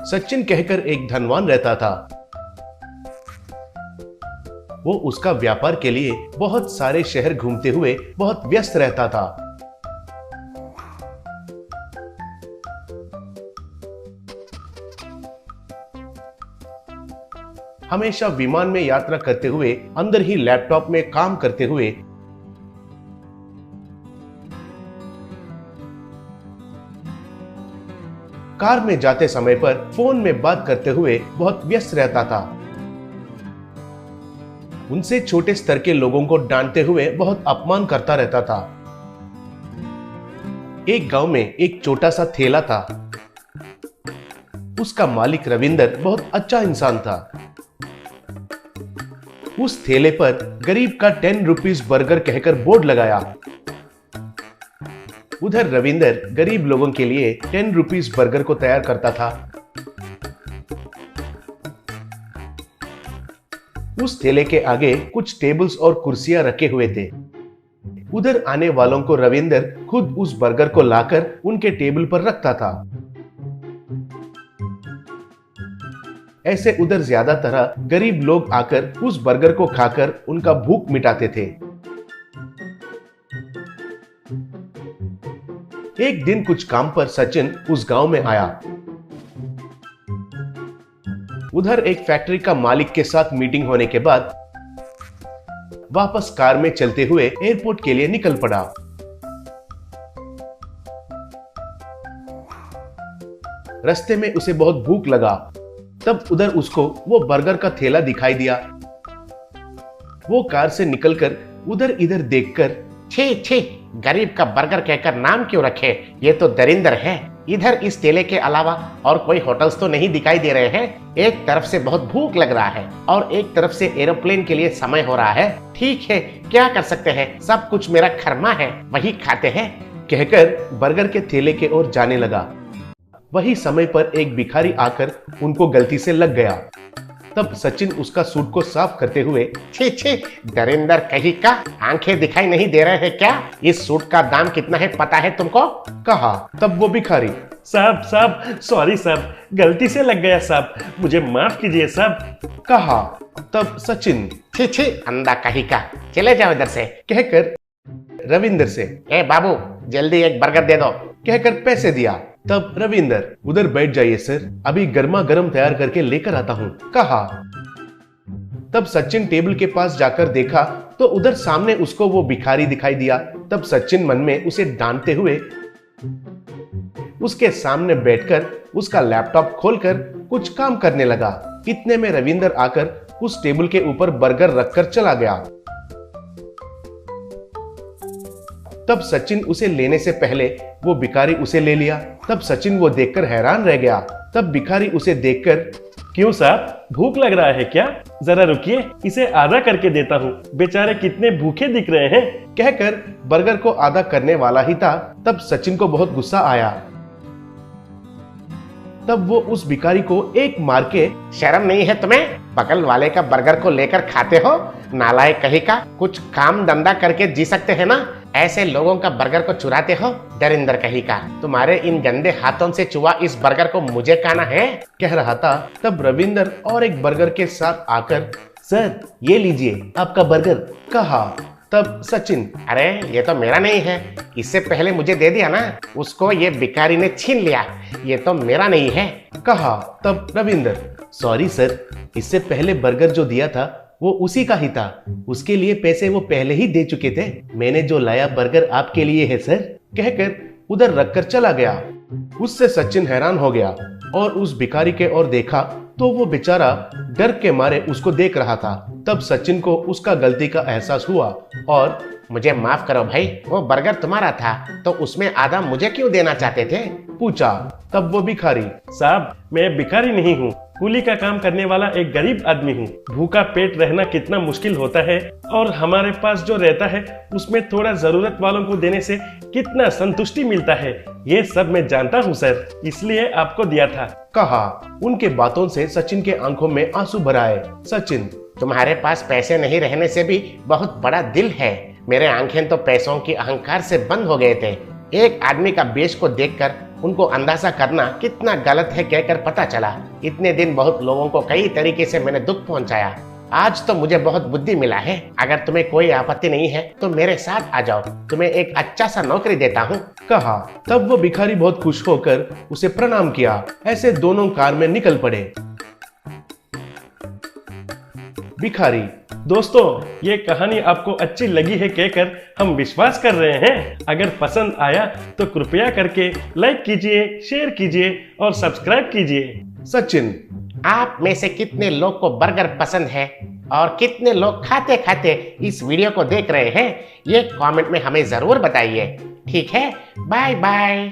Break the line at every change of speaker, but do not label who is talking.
सचिन कहकर एक धनवान रहता था। वो उसका व्यापार के लिए बहुत सारे शहर घूमते हुए बहुत व्यस्त रहता था। हमेशा विमान में यात्रा करते हुए, अंदर ही लैपटॉप में काम करते हुए, कार में जाते समय पर फोन में बात करते हुए बहुत व्यस्त रहता था। उनसे छोटे स्तर के लोगों को डांटते हुए बहुत अपमान करता रहता था। एक गांव में एक छोटा सा ठेला था। उसका मालिक रविंदर बहुत अच्छा इंसान था। उस ठेले पर गरीब का 10 रुपीस बर्गर कहकर बोर्ड लगाया। उधर रविंदर गरीब लोगों के लिए 10 रुपीस बर्गर को तैयार करता था। उस ठेले के आगे कुछ टेबल्स और कुर्सियां रखे हुए थे। उधर आने वालों को रविंदर खुद उस बर्गर को लाकर उनके टेबल पर रखता था। ऐसे उधर ज्यादातर गरीब लोग आकर उस बर्गर को खाकर उनका भूख मिटाते थे। एक दिन कुछ काम पर सचिन उस गांव में आया। उधर एक फैक्ट्री का मालिक के साथ मीटिंग होने के बाद वापस कार में चलते हुए एयरपोर्ट के लिए निकल पड़ा। रास्ते में उसे बहुत भूख लगा। तब उधर उसको वो बर्गर का ठेला दिखाई दिया। वो कार से निकलकर उधर इधर देखकर,
छी छी, गरीब का बर्गर कहकर नाम क्यों रखे, ये तो दरिंदर है। इधर इस ठेले के अलावा और कोई होटल्स तो नहीं दिखाई दे रहे हैं। एक तरफ से बहुत भूख लग रहा है और एक तरफ से एरोप्लेन के लिए समय हो रहा है। ठीक है, क्या कर सकते हैं, सब कुछ मेरा खरमा है, वही खाते हैं,
कहकर बर्गर के ठेले के ओर जाने लगा। वही समय पर एक भिखारी आकर उनको गलती से लग गया। तब सचिन उसका सूट को साफ करते हुए,
छी छी, दरिंदर कहीं का, आंखें दिखाई नहीं दे रहे हैं क्या? इस सूट का दाम कितना है पता है तुमको?
कहा। तब वो भिखारी,
साहब सॉरी साहब, गलती से लग गया साहब, मुझे माफ कीजिए साहब,
कहा। तब सचिन,
छी छी, अंधा कहीं का, चले जाओ इधर से,
कहकर रविंदर से,
ए बाबू जल्दी एक बर्गर दे दो,
कहकर पैसे दिया। तब रविंदर, उधर बैठ जाइए सर, अभी गर्मा गर्म तैयार करके लेकर आता हूं, कहा। तब सचिन टेबल के पास जाकर देखा तो उधर सामने उसको वो भिखारी दिखाई दिया। तब सचिन मन में उसे डांटते हुए उसके सामने बैठकर उसका लैपटॉप खोलकर कुछ काम करने लगा। इतने में रविंदर आकर उस टेबल के ऊपर बर्गर रखकर चला गया। तब सचिन उसे लेने से पहले वो भिखारी उसे ले लिया। तब सचिन वो देखकर हैरान रह गया। तब भिखारी उसे देखकर,
क्यों साहब, भूख लग रहा है क्या? जरा रुकिए, इसे आधा करके देता हूँ, बेचारे कितने भूखे दिख रहे हैं,
कहकर बर्गर को आधा करने वाला ही था। तब सचिन को बहुत गुस्सा आया। तब वो उस भिखारी को एक मार के,
शर्म नहीं है तुम्हें, बगल वाले का बर्गर को लेकर खाते हो, नालायक कहीं का, कुछ काम धंधा करके जी सकते हैं ना, ऐसे लोगों का बर्गर को चुराते हो, दरिंदर कहीं का, तुम्हारे इन गंदे हाथों से चुआ इस बर्गर को मुझे खाना है,
कह रहा था। तब रविंदर और एक बर्गर के साथ आकर, सर ये लीजिए आपका बर्गर, कहा। तब सचिन,
अरे ये तो मेरा नहीं है, इससे पहले मुझे दे दिया ना, उसको ये भिखारी ने छीन लिया, ये तो मेरा नहीं है,
कहा। तब रविंदर, सॉरी सर, इससे पहले बर्गर जो दिया था वो उसी का ही था, उसके लिए पैसे वो पहले ही दे चुके थे, मैंने जो लाया बर्गर आपके लिए है सर, कहकर उधर रखकर चला गया। उससे सचिन हैरान हो गया और उस भिखारी के ओर देखा तो वो बेचारा डर के मारे उसको देख रहा था। तब सचिन को उसका गलती का एहसास हुआ और,
मुझे माफ करो भाई, वो बर्गर तुम्हारा था तो उसमें आधा मुझे क्यों देना चाहते थे,
पूछा। तब वो भिखारी,
साहब मैं भिखारी नहीं हूँ, कूली का काम करने वाला एक गरीब आदमी हूँ। भूखा पेट रहना कितना मुश्किल होता है और हमारे पास जो रहता है उसमें थोड़ा जरूरत वालों को देने से कितना संतुष्टि मिलता है, ये सब मैं जानता हूँ सर, इसलिए आपको दिया था,
कहा। उनके बातों से सचिन के आंखों में आंसू भर आए। सचिन,
तुम्हारे पास पैसे नहीं रहने से भी बहुत बड़ा दिल है, मेरे आंखें तो पैसों की अहंकार से बंद हो गए थे। एक आदमी का बेच को देखकर उनको अंदाजा करना कितना गलत है कहकर पता चला। इतने दिन बहुत लोगों को कई तरीके से मैंने दुख पहुंचाया। आज तो मुझे बहुत बुद्धि मिला है। अगर तुम्हें कोई आपत्ति नहीं है तो मेरे साथ आ जाओ, तुम्हें एक अच्छा सा नौकरी देता हूँ,
कहा। तब वो भिखारी बहुत खुश होकर उसे प्रणाम किया। ऐसे दोनों कार में निकल पड़े। भिखारी,
दोस्तों, ये कहानी आपको अच्छी लगी है कहकर हम विश्वास कर रहे हैं। अगर पसंद आया तो कृपया करके लाइक कीजिए, शेयर कीजिए और सब्सक्राइब कीजिए।
सचिन,
आप में से कितने लोग को बर्गर पसंद है और कितने लोग खाते खाते इस वीडियो को देख रहे हैं, ये कमेंट में हमें जरूर बताइए। ठीक है, बाय बाय।